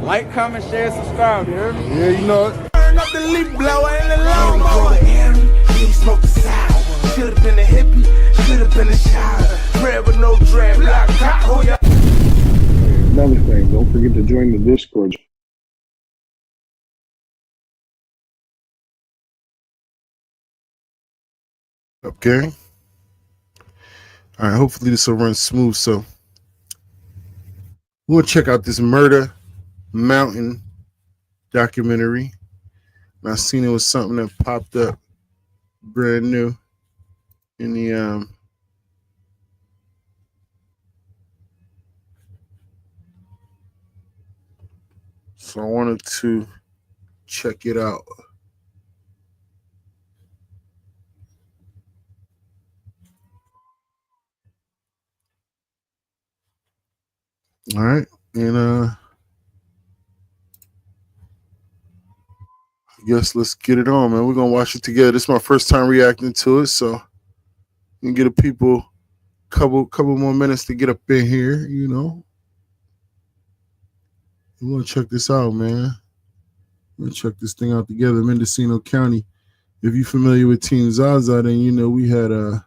Like, comment, share, subscribe, you hear me? Yeah, you know it. Turn up the leaf blower and the lawnmower. He smoked the sour. Should've been a hippie, should've been a shower. Bread with no dread, black top. Another thing, don't forget to join the Discord. Okay. All right, hopefully this will run smooth. So we'll check out this Murda Mountain documentary. And I seen it was something that popped up brand new in the so I wanted to check it out. All right, and I guess let's get it on, man. We're gonna watch it together. This is my first time reacting to it, so you can get a people couple more minutes to get up in here, you know. We're gonna check this out, man. We're gonna check this thing out together. Mendocino County. If you're familiar with Team ZaZa, then you know we had a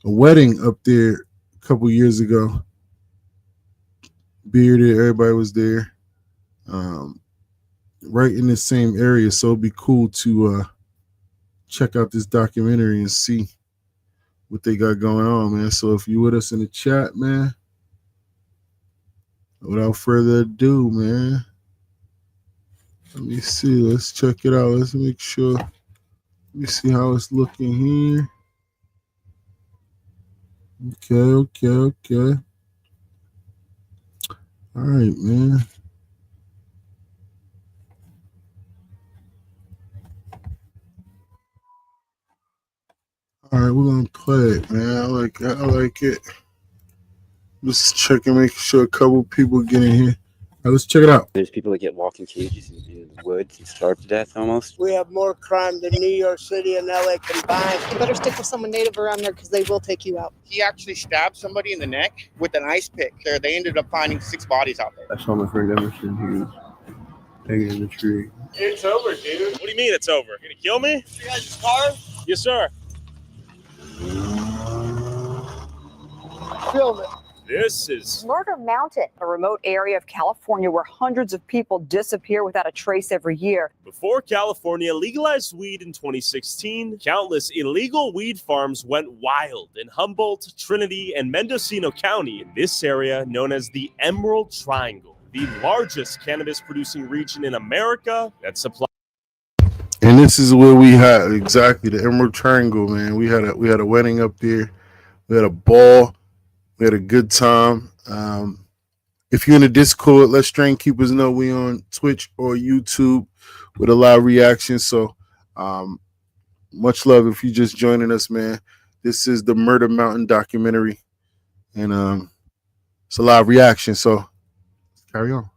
wedding up there a couple years ago. Bearded, everybody was there. Right in the same area, so it'd be cool to check out this documentary and see what they got going on, man. So if you with us in the chat, man, without further ado, man, let me see. Let's check it out. Let's make sure. Let me see how it's looking here. Okay. All right, man. All right, we're gonna play it, man. I like it. Just checking, making sure a couple people get in here. All right, let's check it out. There's people that get locked in cages in the woods and starve to death almost. We have more crime than New York City and LA combined. You better stick with someone native around there because they will take you out. He actually stabbed somebody in the neck with an ice pick. There, they ended up finding 6 bodies out there. I saw my friend Emerson. He was hanging in the tree. It's over, dude. What do you mean it's over? You're gonna kill me? You guys' car? Yes, sir. Film it. This is Murda Mountain, a remote area of California where hundreds of people disappear without a trace every year. before California legalized weed in 2016. Countless illegal weed farms went wild in Humboldt, Trinity, and Mendocino County in this area known as the Emerald Triangle, the largest cannabis producing region in America that supplies. And this is where we had exactly the Emerald Triangle, man. We had a wedding up there. We had a ball. We had a good time. If you're in the Discord, let Strain Keepers know we on Twitch or YouTube with a live reaction. So much love if you just joining us, man. This is the Murda Mountain documentary, and it's a live reaction. So carry on.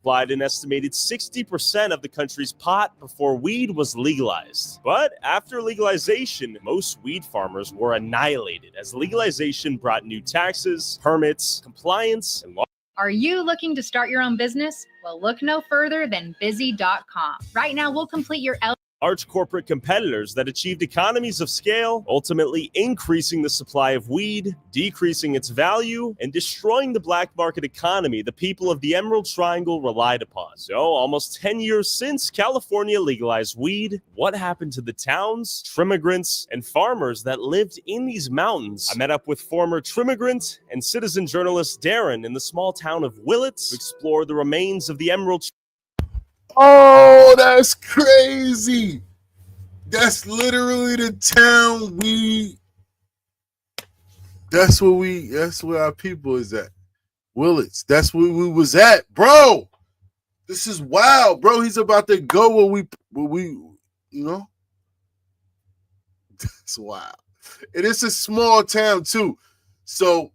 Supplied an estimated 60% of the country's pot before weed was legalized. But after legalization, most weed farmers were annihilated as legalization brought new taxes, permits, compliance, and law. Are you looking to start your own business? Well, look no further than busy.com. Right now, we'll complete your large corporate competitors that achieved economies of scale, ultimately increasing the supply of weed, decreasing its value, and destroying the black market economy the people of the Emerald Triangle relied upon. So, almost 10 years since California legalized weed, what happened to the towns, trimmigrants, and farmers that lived in these mountains? I met up with former trimmigrant and citizen journalist Darren in the small town of Willits to explore the remains of the Emerald Triangle. Oh, that's crazy. That's literally the town that's where our people is at. Willits. That's where we was at, bro. This is wild, bro. He's about to go where we you know. That's wild. And it's a small town too. So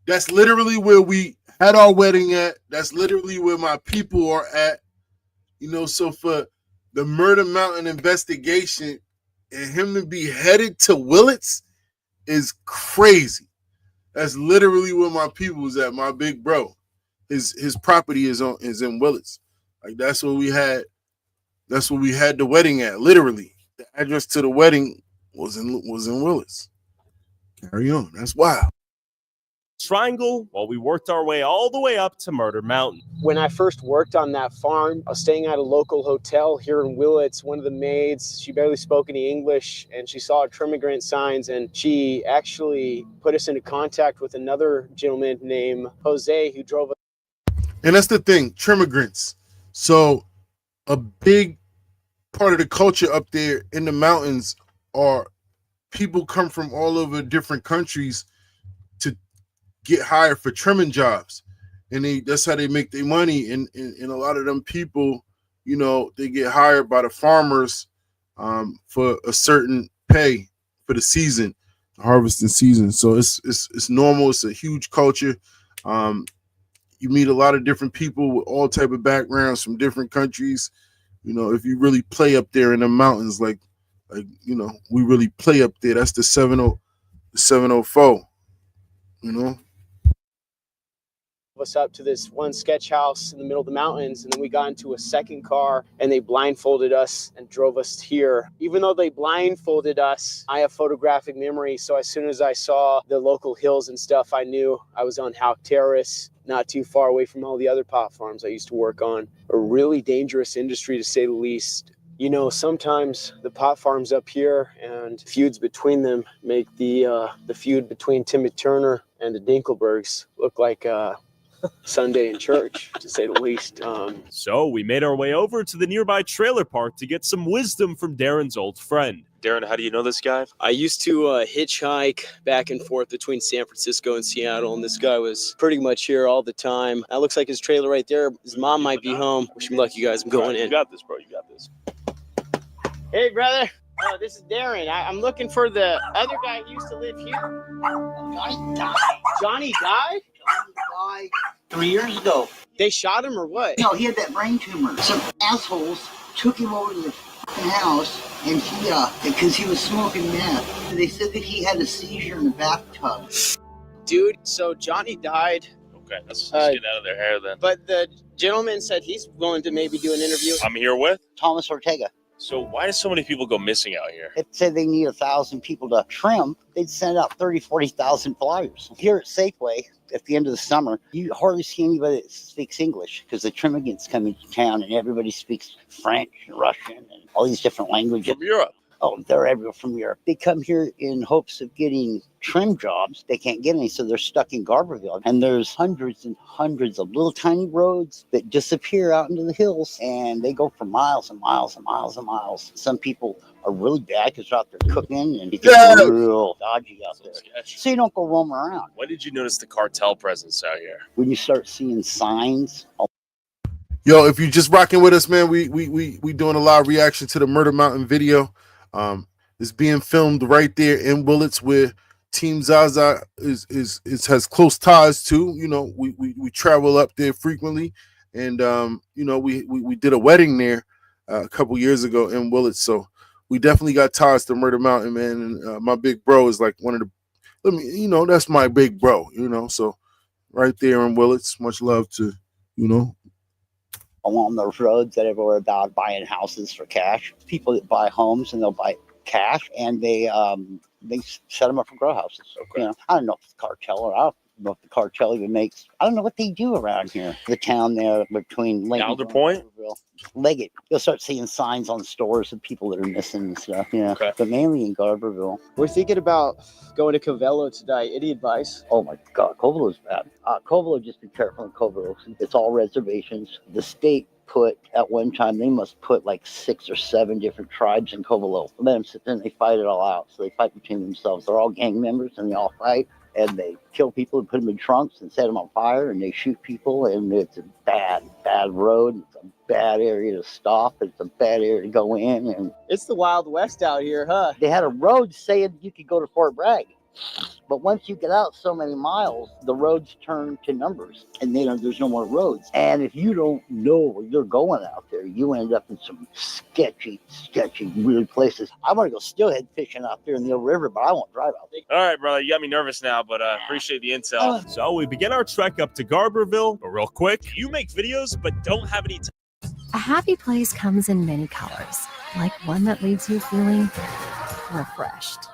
that's literally where we had our wedding at. That's literally where my people are at. You know, so for the Murda Mountain investigation and him to be headed to Willits is crazy. That's literally where my people is at, my big bro. his property is in Willits. Like that's where we had the wedding at. Literally, the address to the wedding was in Willits. Carry on. That's wild. Triangle while we worked our way all the way up to Murda Mountain. When I first worked on that farm, I was staying at a local hotel here in Willits. One of the maids, she barely spoke any English, and she saw our Trimigrant signs, and she actually put us into contact with another gentleman named Jose who drove us. And that's the thing, Trimigrants. So a big part of the culture up there in the mountains are people come from all over different countries to get hired for trimming jobs, and that's how they make their money. And a lot of them people, you know, they get hired by the farmers for a certain pay for the season, the harvesting season. So it's normal. It's a huge culture. You meet a lot of different people with all type of backgrounds from different countries. You know, if you really play up there in the mountains, like you know, we really play up there. That's the 704. You know. Us up to this one sketch house in the middle of the mountains, and then we got into a second car and they blindfolded us and drove us here. Even though they blindfolded us, I have photographic memory, so as soon as I saw the local hills and stuff, I knew I was on Houck Terrace, not too far away from all the other pot farms I used to work on. A really dangerous industry, to say the least. You know, sometimes the pot farms up here and feuds between them make the feud between Timmy Turner and the Dinkelbergs look like Sunday in church, to say the least. So we made our way over to the nearby trailer park to get some wisdom from Darren's old friend. Darren, how do you know this guy? I used to hitchhike back and forth between San Francisco and Seattle, and this guy was pretty much here all the time. That looks like his trailer right there. His mom might be home. Wish me luck, you guys. I'm going in. You got this, bro. You got this. Hey, brother. This is Darren. I'm looking for the other guy who used to live here. Johnny died. Johnny died? Johnny died 3 years ago. They shot him or what? No, he had that brain tumor. Some assholes took him over to the house, and he, because he was smoking meth. They said that he had a seizure in the bathtub. Dude, so Johnny died. Okay, let's get out of their hair then. But the gentleman said he's willing to maybe do an interview. I'm here with? Thomas Ortega. So why do so many people go missing out here? It said they need 1,000 people to trim. They'd send out 30,000, 40,000 flyers. Here at Safeway, at the end of the summer, you hardly see anybody that speaks English because the Trimigants come into town and everybody speaks French and Russian and all these different languages. From Europe. Oh, they're everywhere from Europe. They come here in hopes of getting trim jobs. They can't get any, so they're stuck in Garberville. And there's hundreds and hundreds of little tiny roads that disappear out into the hills, and they go for miles and miles and miles and miles. Some people are really bad because they're out there cooking, and it gets real dodgy out there. So you don't go roaming around. When did you notice the cartel presence out here? When you start seeing signs. Yo, if you're just rocking with us, man, we doing a live reaction to the Murda Mountain video. It's being filmed right there in Willits, where Team ZaZa has close ties to. You know, we travel up there frequently, and you know, we did a wedding there a couple years ago in Willits, so we definitely got ties to Murda Mountain, man. And my big bro is like one of the, you know, that's my big bro, you know. So right there in Willits, much love to, you know. Along those roads that everywhere about buying houses for cash. People that buy homes and they'll buy cash, and they set them up for grow houses. Okay. You know, I don't know if it's cartel, or I don't know if the cartel even makes. I don't know what they do around here. The town there between Alder Point, Leggett. You'll start seeing signs on stores of people that are missing and stuff. Yeah, okay. But mainly in Garberville. We're thinking about going to Covello today. Any advice? Oh my God, Covello's bad. Covello, just be careful in Covello. It's all reservations. The state put at one time, they must put like 6 or 7 different tribes in Covello. Let them sit there and they fight it all out. So they fight between themselves. They're all gang members and they all fight. And they kill people and put them in trunks and set them on fire, and they shoot people. And it's a bad, bad road. It's a bad area to stop. It's a bad area to go in. And it's the Wild West out here, huh? They had a road saying you could go to Fort Bragg. But once you get out so many miles, the roads turn to numbers, and there's no more roads. And if you don't know where you're going out there, you end up in some sketchy, weird places. I want to go steelhead fishing out there in the river, but I won't drive out there. All right, brother, you got me nervous now, but appreciate the intel. So we begin our trek up to Garberville, but real quick, you make videos but don't have any A happy place comes in many colors, like one that leaves you feeling refreshed.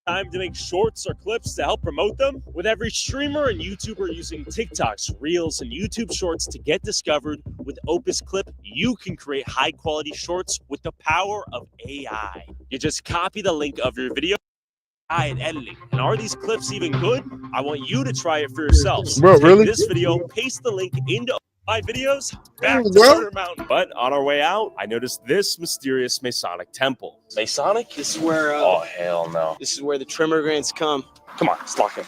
time to make shorts or clips to help promote them. With every streamer and YouTuber using TikToks, Reels, and YouTube Shorts to get discovered, with Opus Clip, you can create high-quality shorts with the power of AI. You just copy the link of your video and editing. And are these clips even good? I want you to try it for yourselves. Bro, really? Take this video, paste the link into my videos, back to Murda Mountain. But on our way out, I noticed this mysterious Masonic temple. Masonic? This is where Oh, hell no. this is where the Trimmergrants come. Come on, let's lock in.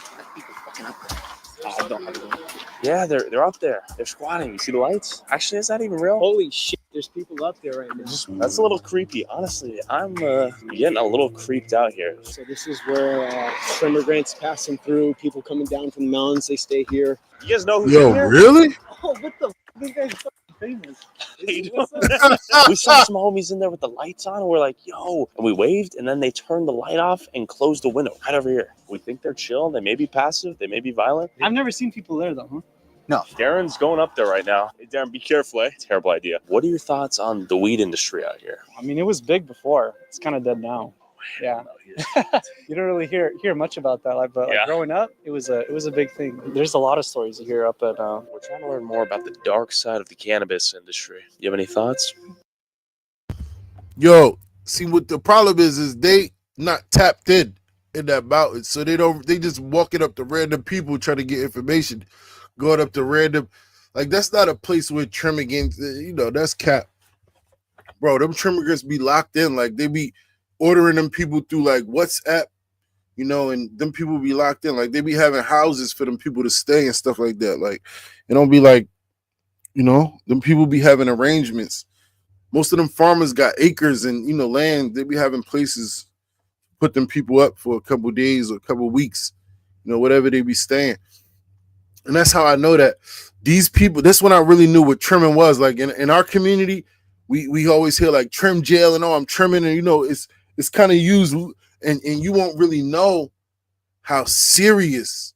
Yeah, they're up there. They're squatting. You see the lights? Actually, is that even real? Holy shit, there's people up there right now. That's a little creepy. Honestly, I'm getting a little creeped out here. So this is where Trimmergrants passing through, people coming down from the mountains, they stay here. You guys know who's Yo, in here? really? Oh, what the f***? These guys are famous. We saw some homies in there with the lights on, and we're like, yo, and we waved, and then they turned the light off and closed the window right over here. We think they're chill. They may be passive. They may be violent. I've never seen people there, though, huh? No. Darren's going up there right now. Hey, Darren, be careful, eh? Terrible idea. What are your thoughts on the weed industry out here? I mean, it was big before. It's kind of dead now. Yeah. You don't really hear much about that, but like growing up, it was a big thing. There's a lot of stories to hear up at. We're trying to learn more about the dark side of the cannabis industry. You have any thoughts? Yo, see what the problem is they not tapped in that mountain, so they just walking up to random people trying to get information, going up to random, like that's not a place where Trimmergrants, that's cap, bro. Them Trimmergrants be locked in, like they be ordering them people through like WhatsApp, and them people be locked in, like they be having houses for them people to stay and stuff like that. Like it don't be like, them people be having arrangements. Most of them farmers got acres and land. They be having places put them people up for a couple days or a couple weeks, whatever they be staying. And that's how I know that these people. That's when I really knew what trimming was. Like in our community, we always hear like trim jail and I'm trimming, and it's kind of used, and you won't really know how serious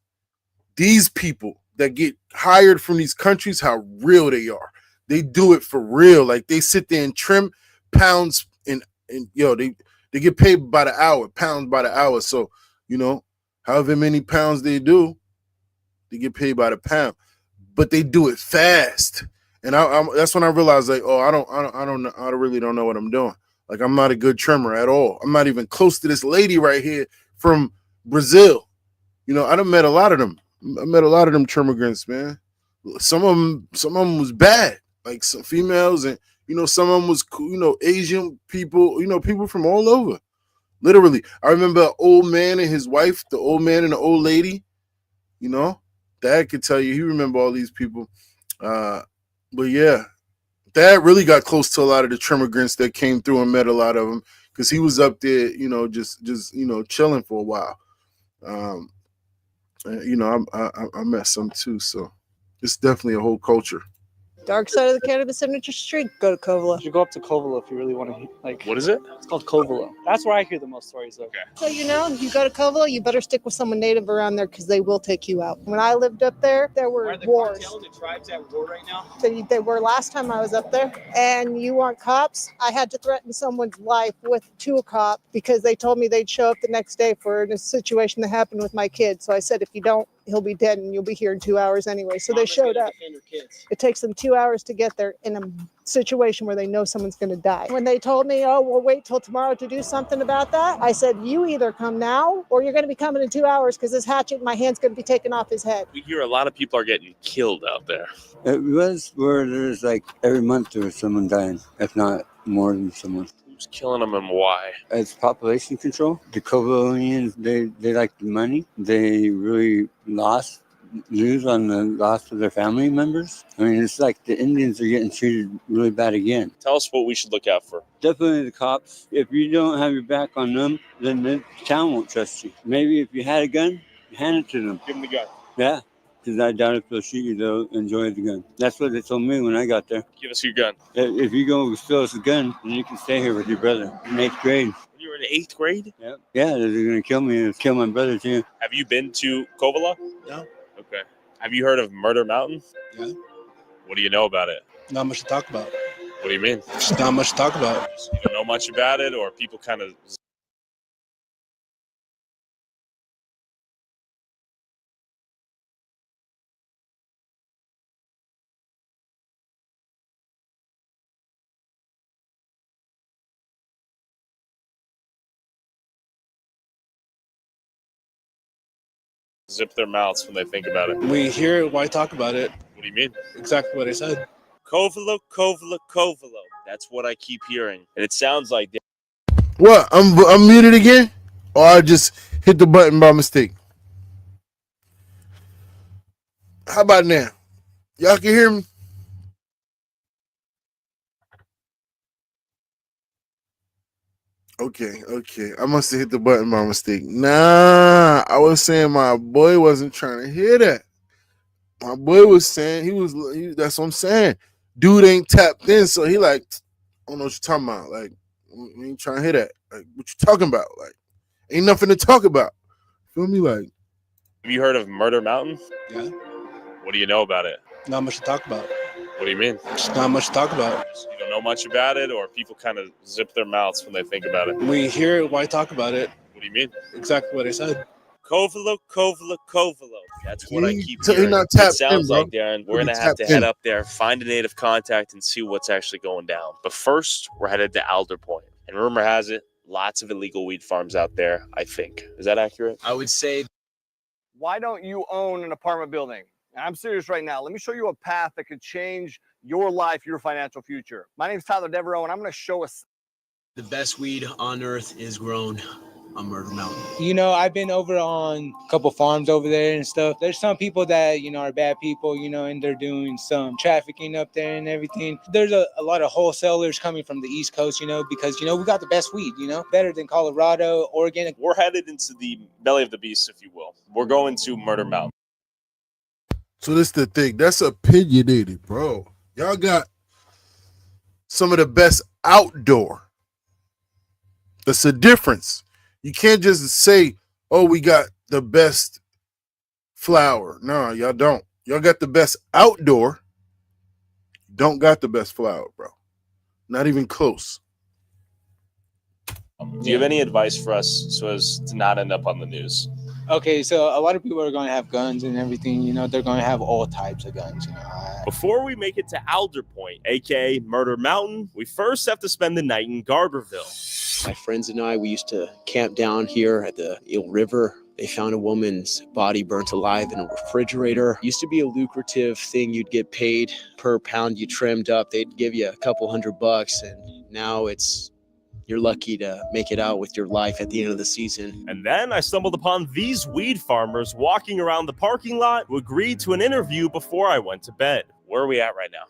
these people that get hired from these countries, how real they are. They do it for real. Like they sit there and trim pounds and they get paid by the hour, pounds by the hour. So, however many pounds they do, they get paid by the pound. But they do it fast. And that's when I realized, like, oh, I really don't know what I'm doing. Like, I'm not a good trimmer at all. I'm not even close to this lady right here from Brazil. I done met a lot of them. I met a lot of them Trimmergrants, man. Some of them was bad, like some females, and some of them was cool, Asian people, people from all over. Literally, I remember an old man and his wife, the old man and the old lady. Dad could tell you he remember all these people. But yeah. Dad really got close to a lot of the Trimmergrants that came through and met a lot of them because he was up there, just chilling for a while. I met some too, so it's definitely a whole culture. Dark side of the cannabis industry, go to Covelo. You go up to Covelo if you really want to, like. What is it? It's called Covelo. That's where I hear the most stories, though. Okay. So if you go to Covelo, you better stick with someone native around there because they will take you out. When I lived up there, there were wars. The tribes at war right now? They were last time I was up there. And you want cops? I had to threaten someone's life to a cop because they told me they'd show up the next day for a situation that happened with my kid. So I said, if you don't, he'll be dead and you'll be here in 2 hours anyway. So they showed up. It takes them 2 hours to get there in a situation where they know someone's going to die. When they told me, oh, we'll wait till tomorrow to do something about that, I said, you either come now or you're going to be coming in 2 hours because this hatchet in my hand's going to be taken off his head. We hear a lot of people are getting killed out there. It was where there's like every month there was someone dying, if not more than someone. Who's killing them and why? It's population control. The Covelians, they like the money. They really lost news on the loss of their family members. I mean, it's like the Indians are getting treated really bad again. Tell us what we should look out for. Definitely the cops. If you don't have your back on them, then the town won't trust you. Maybe if you had a gun, hand it to them. Give them the gun. Yeah, because I doubt if they'll shoot you, they'll enjoy the gun. That's what they told me when I got there. Give us your gun. If you go steal us a gun, then you can stay here with your brother in 8th grade. When you were in 8th grade? Yeah, they're going to kill me and kill my brother too. Have you been to Covelo? No. Okay. Have you heard of Murda Mountain? Yeah. What do you know about it? Not much to talk about. What do you mean? Just not much to talk about. You don't know much about it, or people kind of... zip their mouths when they think about it. We hear it, why talk about it? What do you mean? Exactly what I said. Covelo. That's what I keep hearing. And it sounds like... What? I'm muted again? Or I just hit the button by mistake? How about now? Y'all can hear me? Okay. I must have hit the button by mistake. Nah, I was saying my boy wasn't trying to hear that. My boy was saying that's what I'm saying. Dude ain't tapped in, so he like, I don't know what you're talking about. Like, we ain't trying to hear that. Like, what you talking about? Like, ain't nothing to talk about. Feel me? Like, have you heard of Murda Mountain? Yeah. What do you know about it? Not much to talk about. What do you mean? Just not much to talk about. You don't know much about it, or people kind of zip their mouths when they think about it? We hear it, why talk about it? What do you mean? Exactly what I said. Covelo. That's what I keep He hearing. not tapped It sounds in, like, bro. Darren, we're going to have to head up there, find a native contact, and see what's actually going down. But first, we're headed to Alder Point. And rumor has it, lots of illegal weed farms out there, I think. Is that accurate? I would say... Why don't you own an apartment building? I'm serious right now. Let me show you a path that could change your life, your financial future. My name is Tyler Devereaux, and I'm going to show us... The best weed on earth is grown on Murda Mountain. You know, I've been over on a couple farms over there and stuff. There's some people that, you know, are bad people, you know, and they're doing some trafficking up there and everything. There's a lot of wholesalers coming from the East Coast, you know, because, you know, we got the best weed, you know, better than Colorado, Oregon. We're headed into the belly of the beast, if you will. We're going to Murda Mountain. so this the thing. That's opinionated, bro. Y'all got some of the best outdoor. That's the difference. You can't just say, oh, we got the best flower. No, y'all don't. Y'all got the best outdoor. Don't got the best flower, bro. Not even close. Do you have any advice for us so as to not end up on the news? Okay, so a lot of people are going to have guns and everything, you know, they're going to have all types of guns, you know. Before we make it to Alder Point, aka Murda Mountain, we first have to spend the night in Garberville. My friends and I, we used to camp down here at the Eel River. They found a woman's body burnt alive in a refrigerator. Used to be a lucrative thing. You'd get paid per pound you trimmed up. They'd give you a couple $100, and now you're lucky to make it out with your life at the end of the season. And then I stumbled upon these weed farmers walking around the parking lot who agreed to an interview before I went to bed. Where are we at right now?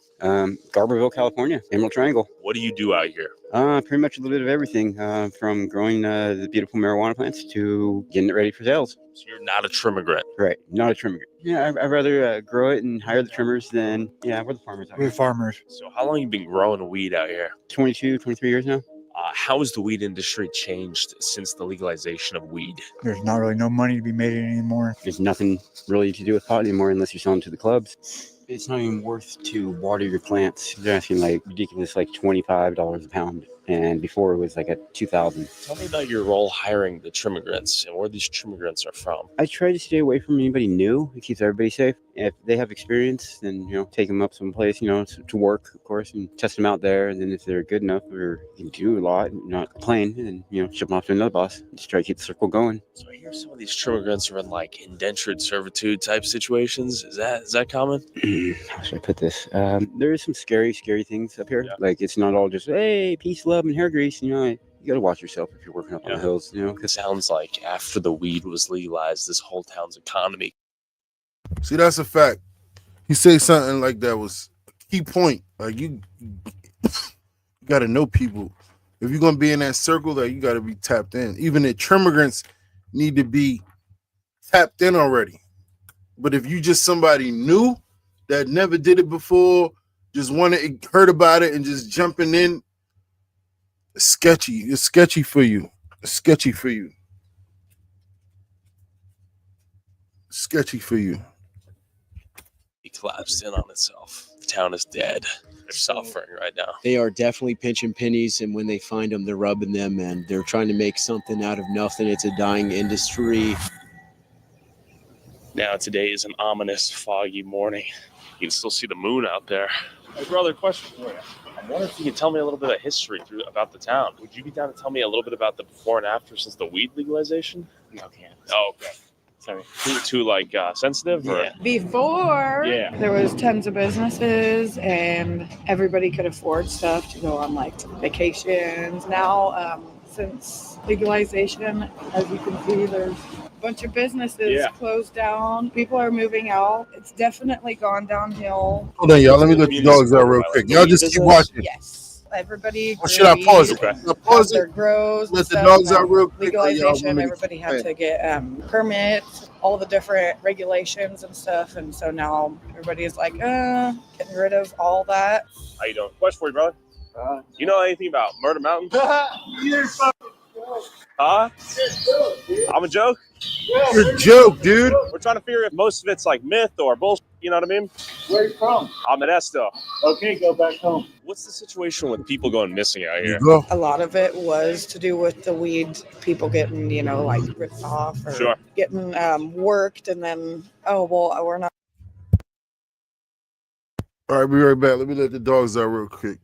Garberville, California, Emerald Triangle. What do you do out here? Pretty much a little bit of everything, from growing the beautiful marijuana plants to getting it ready for sales. So you're not a trimmigrant. Right, not a trimmigrant. Yeah, I'd rather grow it and hire the trimmers than, we're the farmers out here. We're farmers. So how long have you been growing weed out here? 22, 23 years now. How has the weed industry changed since the legalization of weed? There's not really no money to be made anymore. There's nothing really to do with pot anymore unless you're selling to the clubs. It's not even worth to water your plants. They're asking like ridiculous, like $25 a pound. And before it was like at $2,000. Tell me about your role hiring the trimmigrants and where these trimmigrants are from. I try to stay away from anybody new. It keeps everybody safe. If they have experience, then, take them up someplace, to work, of course, and test them out there. And then if they're good enough or can do a lot, not complain, then, ship them off to another boss. Just try to keep the circle going. So I hear some of these trimmigrants are in like indentured servitude type situations. Is that common? How should I put this? There is some scary things up here. Yeah. Like it's not all just, hey, peace, love, and hair grease. You got to watch yourself if you're working up on the hills. It sounds like after the weed was legalized, this whole town's economy. See, that's a fact. You say something like that was a key point. Like you got to know people. If you're gonna be in that circle, that you got to be tapped in. Even the immigrants need to be tapped in already. But if you just somebody new that never did it before, just heard about it and just jumping in, it's sketchy. It's sketchy for you. It's sketchy for you. Sketchy for you. It collapsed in on itself. The town is dead. They're suffering right now. They are definitely pinching pennies, and when they find them, they're rubbing them, and they're trying to make something out of nothing. It's a dying industry. Now today is an ominous, foggy morning. You can still see the moon out there. Hey, brother, question for you. I wonder if you could tell me a little bit of history about the town. Would you be down to tell me a little bit about the before and after since the weed legalization? No, can't. Oh, okay. Sorry. Too sensitive? Or? Yeah. Before, Yeah. there was tons of businesses and everybody could afford stuff to go on like vacations. Now, since legalization, as you can see, there's a bunch of businesses closed down. People are moving out. It's definitely gone downhill. Hold on, y'all. Let me let the dogs out real quick. Y'all just keep watching. Yes. Everybody Or should I pause it? pause their grows. Let the dogs out real quick. Legalization, everybody had to get permits, all the different regulations and stuff. And so now everybody is like, getting rid of all that. How you doing? Question for you, brother. You know anything about Murda Mountain? You're fucking Huh? I'm a joke? You're a joke, dude. We're trying to figure if most of it's like myth or bullshit. You know what I mean? Where are you from? I'm at Esto. Okay, go back home. What's the situation with people going missing out here? A lot of it was to do with the weed, people getting, like ripped off or getting worked, and then, we're not. All right, be right back. Let me let the dogs out real quick.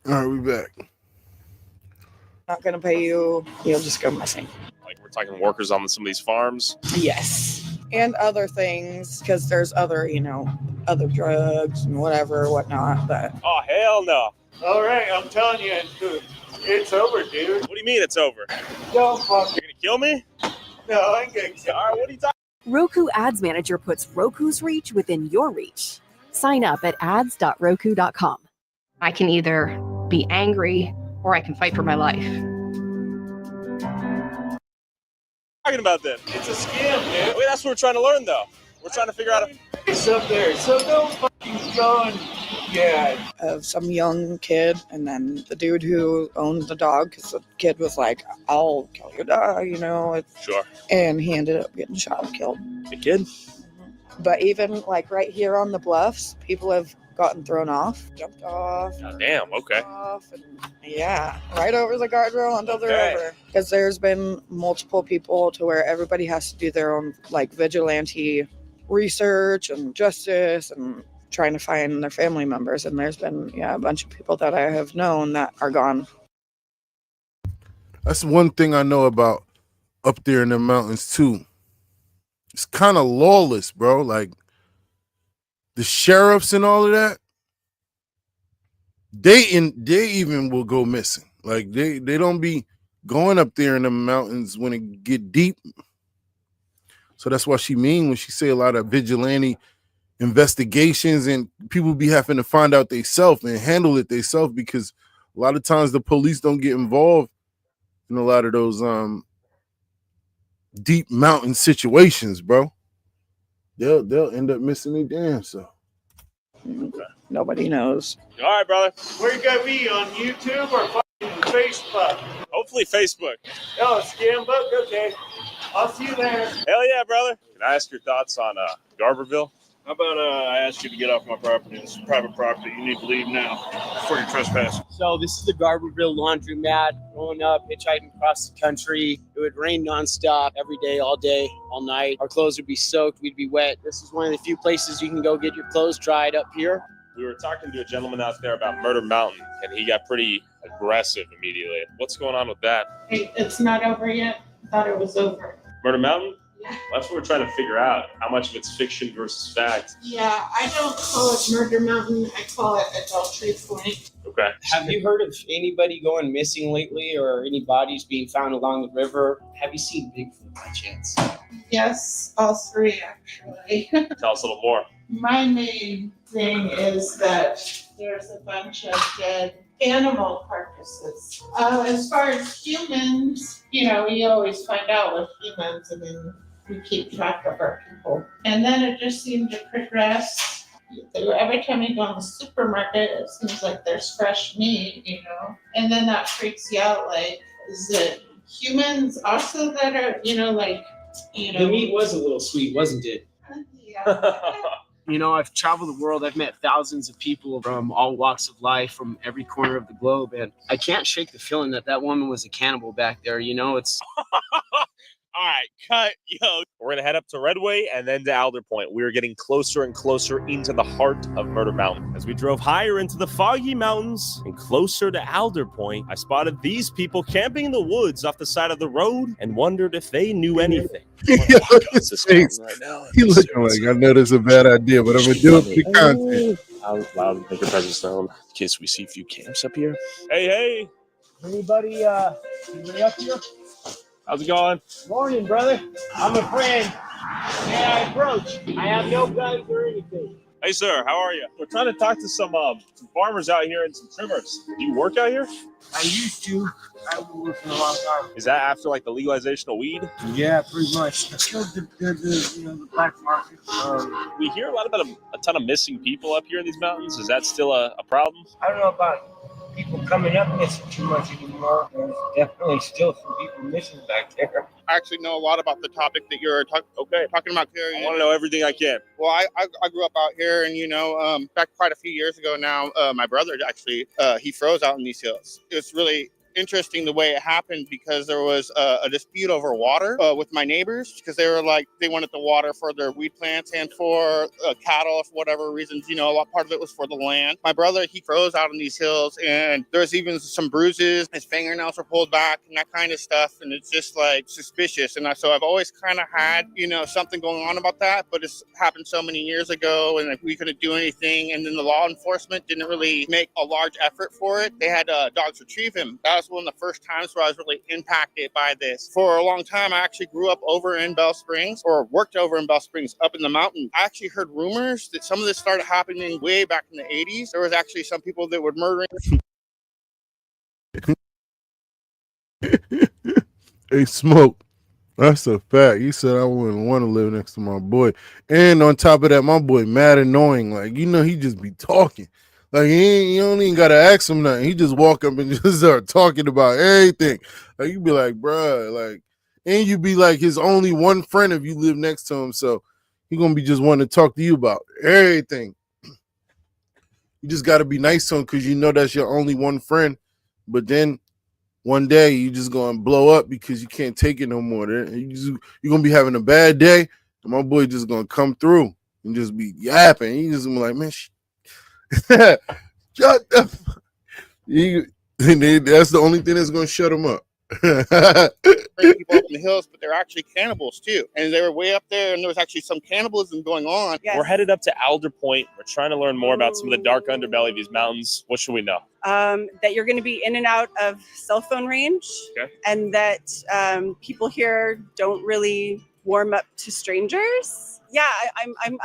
All right, we back. Not going to pay you, you'll just go missing. Like we're talking workers on some of these farms? Yes. And other things, because there's other, other drugs and whatnot. But Oh, hell no. All right, I'm telling you, it's over, dude. What do you mean it's over? Don't fuck. You're going to kill me? No, I ain't gonna kill. All right, what are you talking Roku Ads Manager puts Roku's reach within your reach. Sign up at ads.roku.com. I can either be angry or I can fight for my life. talking about then? It's a scam, dude. Wait, that's what we're trying to learn, though. We're trying to figure out. It's up there, so don't fucking go and of some young kid, and then the dude who owned the dog, because the kid was like, I'll kill your dog, Sure. And he ended up getting shot and killed. The kid? But even like right here on the bluffs, people have gotten thrown off, jumped off. Oh, damn, okay. Yeah, right over the guardrail until they're over. Because there's been multiple people to where everybody has to do their own like vigilante research and justice and trying to find their family members. And there's been, a bunch of people that I have known that are gone. That's one thing I know about up there in the mountains too. It's kind of lawless, bro. Like the sheriffs and all of that, they even will go missing. Like they don't be going up there in the mountains when it get deep. So that's what she mean when she say a lot of vigilante investigations and people be having to find out themselves and handle it themselves, because a lot of times the police don't get involved in a lot of those deep mountain situations, bro. They'll end up missing their damn self. Nobody knows. All right, brother. Where you gonna be, on YouTube or fucking Facebook? Hopefully Facebook. Oh, scam book? Okay. I'll see you there. Hell yeah, brother. Can I ask your thoughts on Garberville? How about I ask you to get off my property? It's private property. You need to leave now before you trespass. So this is the Garberville laundromat. Growing up, hitchhiking across the country. It would rain nonstop every day, all night. Our clothes would be soaked. We'd be wet. This is one of the few places you can go get your clothes dried up here. We were talking to a gentleman out there about Murda Mountain, and he got pretty aggressive immediately. What's going on with that? It's not over yet. I thought it was over. Murda Mountain? Yeah. That's what we're trying to figure out. How much of it's fiction versus fact. Yeah, I don't call it Murda Mountain. I call it Adultery Point. Okay. Have you heard of anybody going missing lately or any bodies being found along the river? Have you seen Bigfoot by chance? Yes, all three actually. Tell us a little more. My main thing is that there's a bunch of dead animal carcasses. As far as humans, you always find out with humans, and then we keep track of our people. And then it just seemed to progress. Every time you go in the supermarket, it seems like there's fresh meat, and then that freaks you out. Like, is it humans also that are, The meat was a little sweet, wasn't it? Yeah. I've traveled the world. I've met thousands of people from all walks of life, from every corner of the globe. And I can't shake the feeling that woman was a cannibal back there. It's All right, cut, yo. We're going to head up to Redway and then to Alder Point. We are getting closer and closer into the heart of Murda Mountain. As we drove higher into the foggy mountains and closer to Alder Point, I spotted these people camping in the woods off the side of the road and wondered if they knew anything. Look at his face. He looking like, I know that's a bad idea, but I'm going to do it for the content. I'll loud and make your presence known in case we see a few camps up here. Hey. anybody up here? How's it going? Morning, brother. I'm a friend. May I approach? I have no guns or anything. Hey, sir. How are you? We're trying to talk to some farmers out here and some trimmers. Do you work out here? I used to. I've been working a long time. Is that after like the legalization of weed? Yeah, pretty much. The black market. We hear a lot about a ton of missing people up here in these mountains. Is that still a problem? I don't know about people coming up missing too much anymore. There's definitely still some people missing back there. I actually know a lot about the topic that you're talking about here. I want to know everything I can. Well, I grew up out here, and back quite a few years ago now, my brother actually he froze out in these hills. It was really interesting the way it happened because there was a dispute over water with my neighbors because they wanted the water for their weed plants and for cattle for whatever reasons. A lot part of it was for the land. My brother, he froze out in these hills, and there's even some bruises. His fingernails were pulled back and that kind of stuff, and it's just like suspicious. And so I've always kind of had something going on about that, but it's happened so many years ago, and we couldn't do anything. And then the law enforcement didn't really make a large effort for it. They had dogs retrieve him. That was one of the first times where I was really impacted by this. For a long time, I actually grew up over in Bell Springs, or worked over in Bell Springs up in the mountain. I actually heard rumors that some of this started happening way back in the 80s. There was actually some people that were murdering. Hey, Smoke. That's a fact. He said I wouldn't want to live next to my boy. And on top of that, my boy mad annoying. Like, he just be talking. Like, you don't even got to ask him nothing. He just walk up and just start talking about everything. Like, you be like, bruh, like, and you be like his only one friend if you live next to him. So he going to be just wanting to talk to you about everything. You just got to be nice to him because that's your only one friend. But then one day you just going to blow up because you can't take it no more. You're going to be having a bad day, and my boy just going to come through and just be yapping. He just be like, man, shut up. That's the only thing that's going to shut him up. bring people up in the hills, but they're actually cannibals too. And they were way up there, and there was actually some cannibalism going on. We're headed up to Alder Point. We're trying to learn more about some of the dark underbelly of these mountains. What should we know? That you're going to be in and out of cell phone range, Okay. and that people here don't really warm up to strangers. Yeah,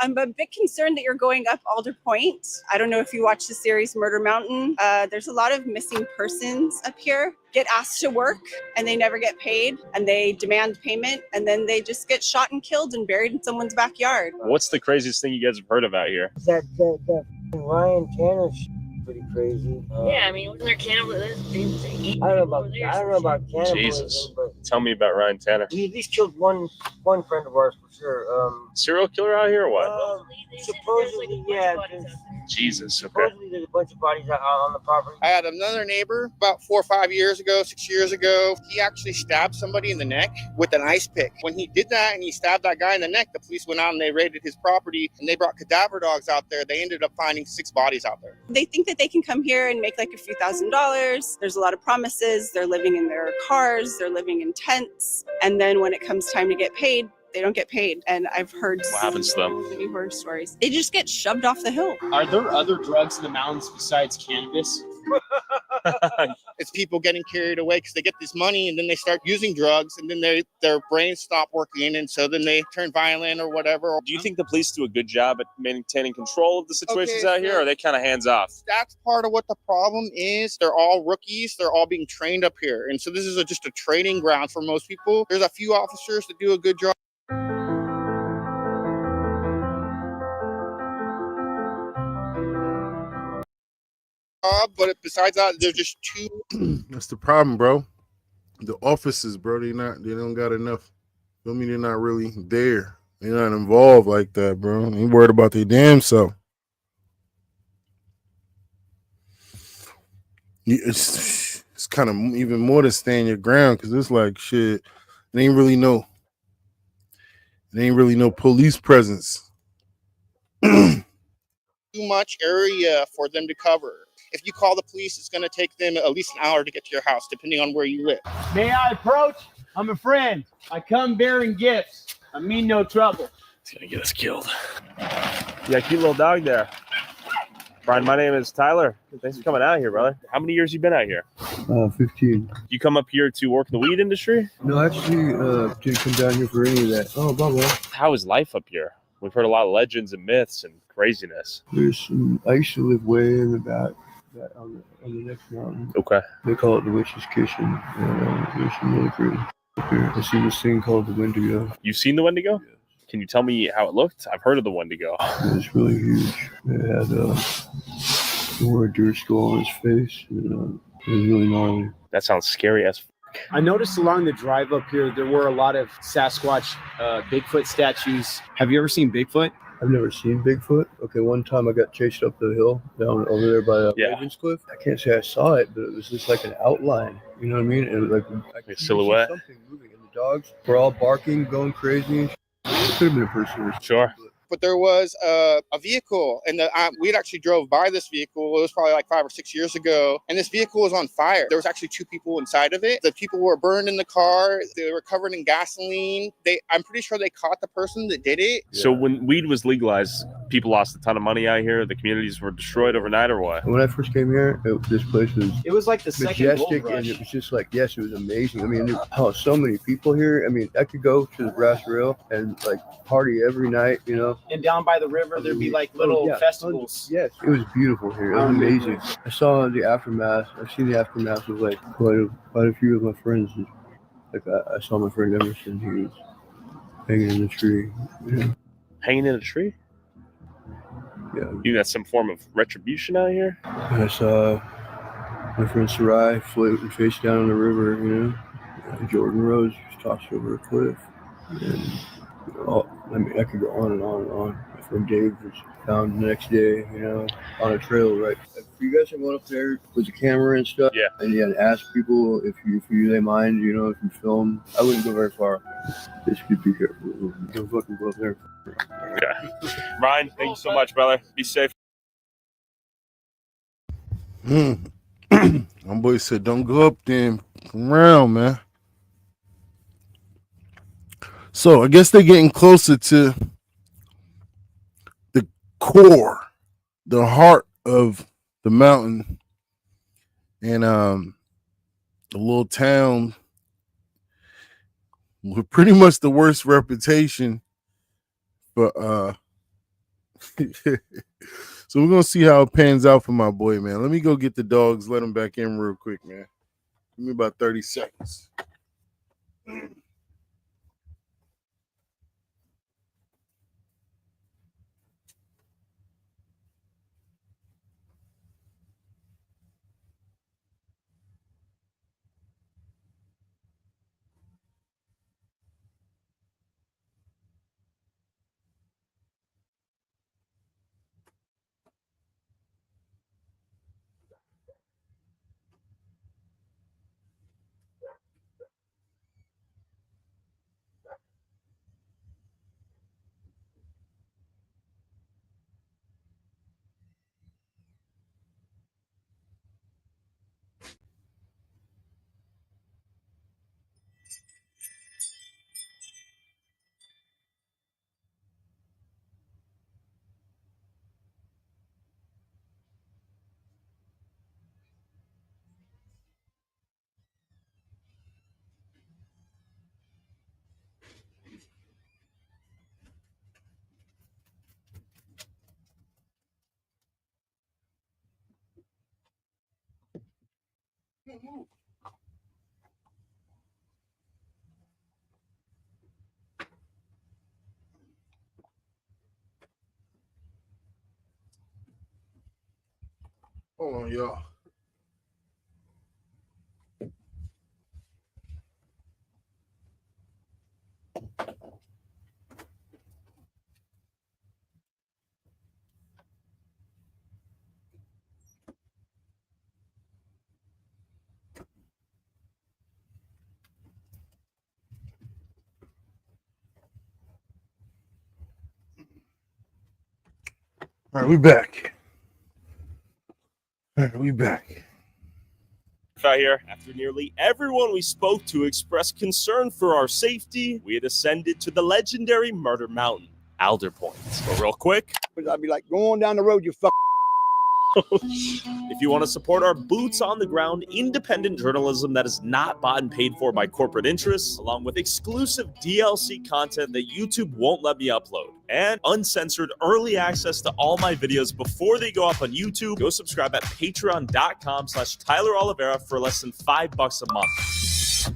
I'm a bit concerned that you're going up Alder Point. I don't know if you watch the series Murda Mountain. There's a lot of missing persons up here. Get asked to work and they never get paid, and they demand payment, and then they just get shot and killed and buried in someone's backyard. What's the craziest thing you guys have heard about here? That Ryan Tanner pretty crazy. Yeah, I mean, wasn't there cannibalism? I don't know about cannibalism, Jesus. but Tell me about Ryan Tanner. we at least killed one friend of ours for sure. Serial killer out here or what? Supposedly, yeah. Jesus, okay. Supposedly, there's a bunch of bodies out on the property. I had another neighbor about 4 or 5 years ago, 6 years ago. He actually stabbed somebody in the neck with an ice pick. When he did that and he stabbed that guy in the neck, the police went out and they raided his property, and they brought cadaver dogs out there. They ended up finding 6 bodies out there. They think that they can come here and make like a few $1,000s. There's a lot of promises. They're living in their cars. They're living in tents. And then when it comes time to get paid, they don't get paid. And I've heard What happens to them? so many horror stories. They just get shoved off the hill. Are there other drugs in the mountains besides cannabis? It's people getting carried away because they get this money and then they start using drugs, and then their brains stop working, and so then they turn violent or whatever. Do you think the police do a good job at maintaining control of the situations Okay, out here, so- or are they kind of hands off? That's part of what the problem is. They're all rookies. They're all being trained up here. And so this is just a training ground for most people. There's a few officers that do a good job. But besides that, they're just too. That's the problem, bro. The officers, bro, they don't got enough. Feel me? They're not really there. They're not involved like that, bro. They ain't worried about their damn self. It's kind of even more to stand your ground, because it's like shit. It ain't really no police presence. Too much area for them to cover. If you call the police, it's going to take them at least an hour to get to your house, depending on where you live. May I approach? I'm a friend. I come bearing gifts. I mean no trouble. It's gonna get us killed. Yeah, cute little dog there. Brian, my name is Tyler. Thanks for coming out here, brother. How many years you been out here? 15. You come up here to work in the weed industry? No, actually, didn't come down here for any of that. Oh, blah, blah. How is life up here? We've heard a lot of legends and myths and craziness. I used to live way in the back, on the next mountain. Okay. They call it the Witch's Kitchen. There's some really crazy up here. I see this thing called the Wendigo. You've seen the Wendigo? Can you tell me how it looked? I've heard of the Wendigo. It's really huge. It had the word deer skull on his face. And, it was really gnarly. That sounds scary as I noticed along the drive up here, there were a lot of Sasquatch, Bigfoot statues. Have you ever seen Bigfoot? I've never seen Bigfoot. Okay, one time I got chased up the hill down over there by Ravenscliff. I can't say I saw it, but it was just like an outline. You know what I mean? It was like a silhouette. Something moving, and the dogs were all barking, going crazy. It could have been a person. Sure. But there was a vehicle, and we'd actually drove by this vehicle. It was probably like 5 or 6 years ago, and this vehicle was on fire. There was actually 2 people inside of it. The people were burned in the car. They were covered in gasoline. I'm pretty sure they caught the person that did it. So when weed was legalized, people lost a ton of money out here. The communities were destroyed overnight, or what? When I first came here, this place was like the second majestic, gold rush. and it was just like, yes, it was amazing. I mean, so many people here. I mean, I could go to the Brass Rail and like party every night, you know. And down by the river, there'd be like little festivals. Yes, it was beautiful here. It was amazing. I saw the aftermath. I've seen the aftermath of like quite a few of my friends. Like I saw my friend Emerson. He was hanging in a tree. Yeah. Hanging in a tree? Yeah. You got some form of retribution out here? And I saw my friend Sarai floating face down in the river. You know, Jordan Rose was tossed over a cliff. And I mean, I could go on and on and on. My friend Dave was found the next day, you know, on a trail, right? If you guys are going up there with the camera and stuff, and ask people if they mind, you know, if you film, I wouldn't go very far. Just be careful. Don't fucking go up there. Okay. Ryan, thank you so much, brother. Be safe. My boy said, don't go up there and come around, man. So I guess they're getting closer to the core, the heart of the mountain, and the little town with pretty much the worst reputation for so we're gonna see how it pans out for my boy, man. Let me go get the dogs, let them back in real quick, man. Give me about 30 seconds. Hold on, y'all. All right, we back. All right, we back. Out here, after nearly everyone we spoke to expressed concern for our safety, we had ascended to the legendary Murda Mountain, Alder Point. But real quick, I'd be like, go on down the road, you fuck. if you want to support our boots on the ground independent journalism that is not bought and paid for by corporate interests, along with exclusive DLC content that YouTube won't let me upload, and uncensored early access to all my videos before they go up on YouTube, go subscribe at patreon.com/Tyler Oliveira for less than $5 a month.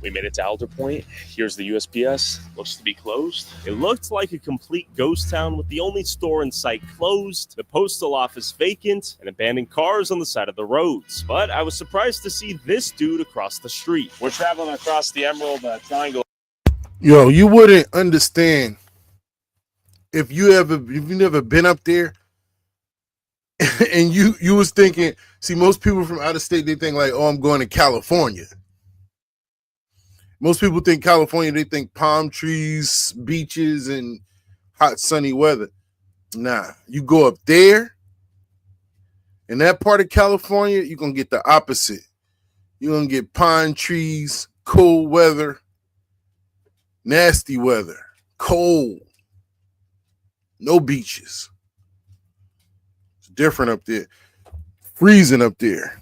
We made it to Alder Point. Here's the USPS. Looks to be closed. It looked like a complete ghost town with the only store in sight closed, the postal office vacant, and abandoned cars on the side of the roads. But I was surprised to see this dude across the street. We're traveling across the Emerald Triangle. Yo, you wouldn't understand if you've never been up there and you was thinking, see, most people from out of state, they think like, oh, I'm going to California. Most people think California, they think palm trees, beaches, and hot sunny weather. Nah, you go up there, in that part of California, you're going to get the opposite. You're going to get pine trees, cold weather, nasty weather, cold, no beaches. It's different up there. Freezing up there.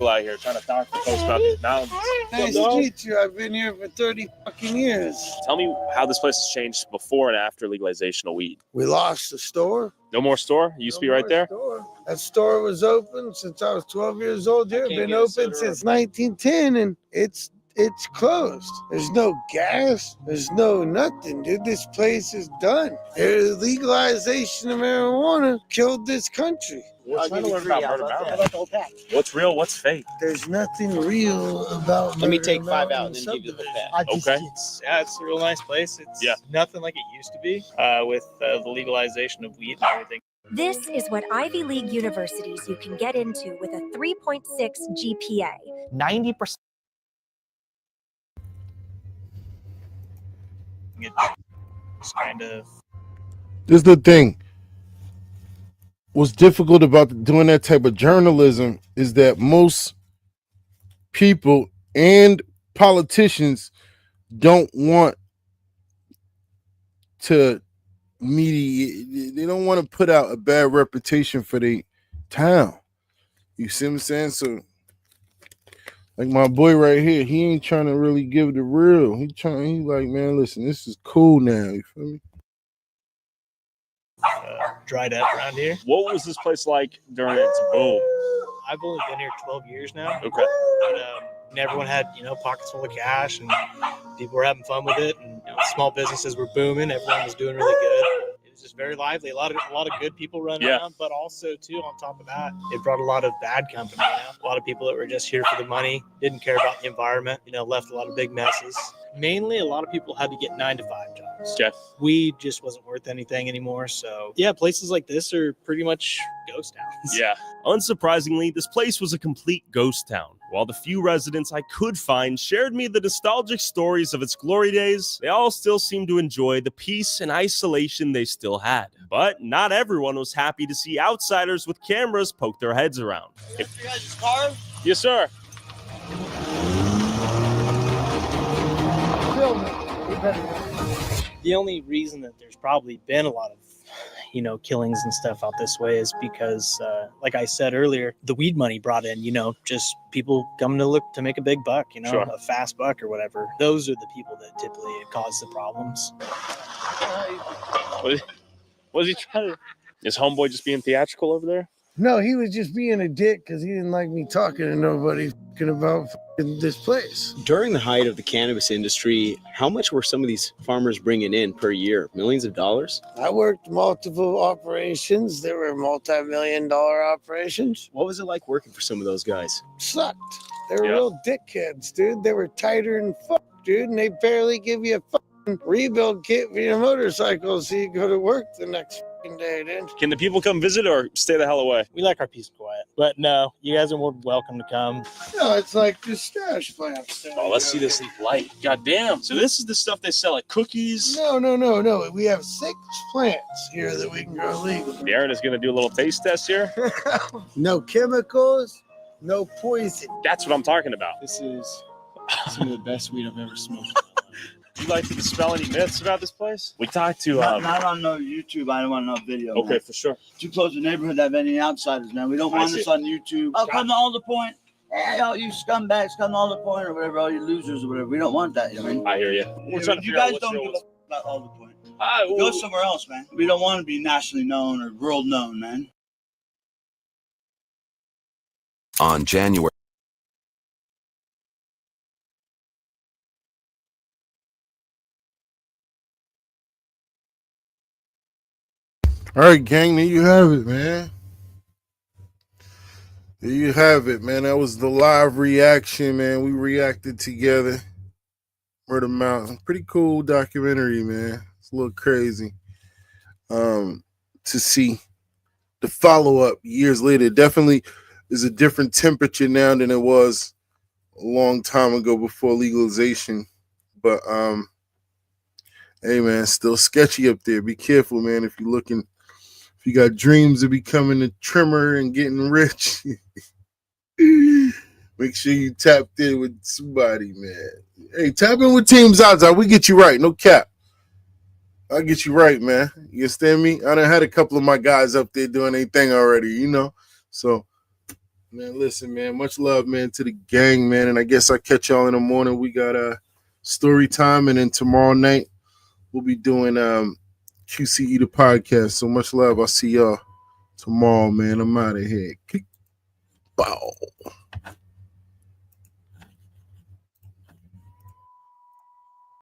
Out here trying to talk to folks about these mountains. Nice to meet you. I've been here for 30 fucking years. Tell me how this place has changed before and after legalization of weed. We lost the store. No more store? It used to be right there? Store. That store was open since I was 12 years old here. Been open since 1910 and it's closed. There's no gas. There's no nothing, dude. This place is done. The legalization of marijuana killed this country. We're trying to learn about Murda Mountain. What's real? What's fake? There's nothing real about Let me Murda take 5 out and Mountain then give you the pack. Okay. It's a real nice place. It's nothing like it used to be with the legalization of weed and everything. This is what Ivy League universities you can get into with a 3.6 GPA. 90%. It's kind of. This is the thing. what's difficult about doing that type of journalism is that most people and politicians don't want to mediate. They don't want to put out a bad reputation for their town. You see what I'm saying? So, like my boy right here, he ain't trying to really give the real. He like, man, listen, this is cool now. You feel me? Dried up around here. What was this place like during its boom? I've only been here 12 years now. Okay. But, and everyone had, pockets full of cash, and people were having fun with it. And small businesses were booming. Everyone was doing really good. It was just very lively. A lot of good people running around, but also too, on top of that, it brought a lot of bad company. A lot of people that were just here for the money, didn't care about the environment. Left a lot of big messes. Mainly, a lot of people had to get 9-to-5 jobs. Okay. Weed just wasn't worth anything anymore. So, yeah, places like this are pretty much ghost towns. Yeah. Unsurprisingly, this place was a complete ghost town. While the few residents I could find shared me the nostalgic stories of its glory days, they all still seemed to enjoy the peace and isolation they still had. But not everyone was happy to see outsiders with cameras poke their heads around. You guys' car? Yes, sir. The only reason that there's probably been a lot of killings and stuff out this way is because like I said earlier, the weed money brought in, just people coming to look to make a big buck, Sure. a fast buck or whatever. Those are the people that typically cause the problems. What was he trying to? Is homeboy just being theatrical over there? No, he was just being a dick because he didn't like me talking to nobody about this place. During the height of the cannabis industry, how much were some of these farmers bringing in per year? Millions of dollars? I worked multiple operations. There were multi-million-dollar operations. What was it like working for some of those guys? Sucked. They were real dickheads, dude. They were tighter than fuck, dude, and they barely give you a fucking rebuild kit for your motorcycle so you go to work the next day, dude. Can the people come visit or stay the hell away? We like our peace and quiet. But no, you guys are more welcome to come. No, it's like the stash plants. Oh, let's see this light. God damn. So this is the stuff they sell, like cookies? No. We have 6 plants here that we can grow legally. Darren is going to do a little taste test here. No chemicals, no poison. That's what I'm talking about. This is some of the best weed I've ever smoked. Do you like to dispel any myths about this place? We talked to... Not on no YouTube. I don't want no video. Okay, man. for sure. Too close to the neighborhood to have any outsiders, man. We don't want this on YouTube. Oh, come to Alder Point. Hey, all you scumbags, come to Alder Point or whatever, all you losers or whatever. We don't want that, I hear you. We're trying to you figure out guys what's don't real, give what's- a about Alder Point. Go somewhere else, man. We don't want to be nationally known or world known, man. On January. All right, gang, there you have it, man. There you have it, man. That was the live reaction, man. We reacted together. Murda Mountain. Pretty cool documentary, man. It's a little crazy to see the follow-up years later. Definitely is a different temperature now than it was a long time ago before legalization. But, hey, man, still sketchy up there. Be careful, man, if you're looking... If you got dreams of becoming a trimmer and getting rich, make sure you tapped in with somebody, man. Hey, tap in with Team ZaZa. We get you right. No cap. I'll get you right, man. You understand me? I done had a couple of my guys up there doing their thing already, So, man, listen, man. Much love, man, to the gang, man. And I guess I'll catch y'all in the morning. We got story time. And then tomorrow night, we'll be doing QCE the podcast. So much love. I'll see y'all tomorrow, man. I'm out of here. Bow.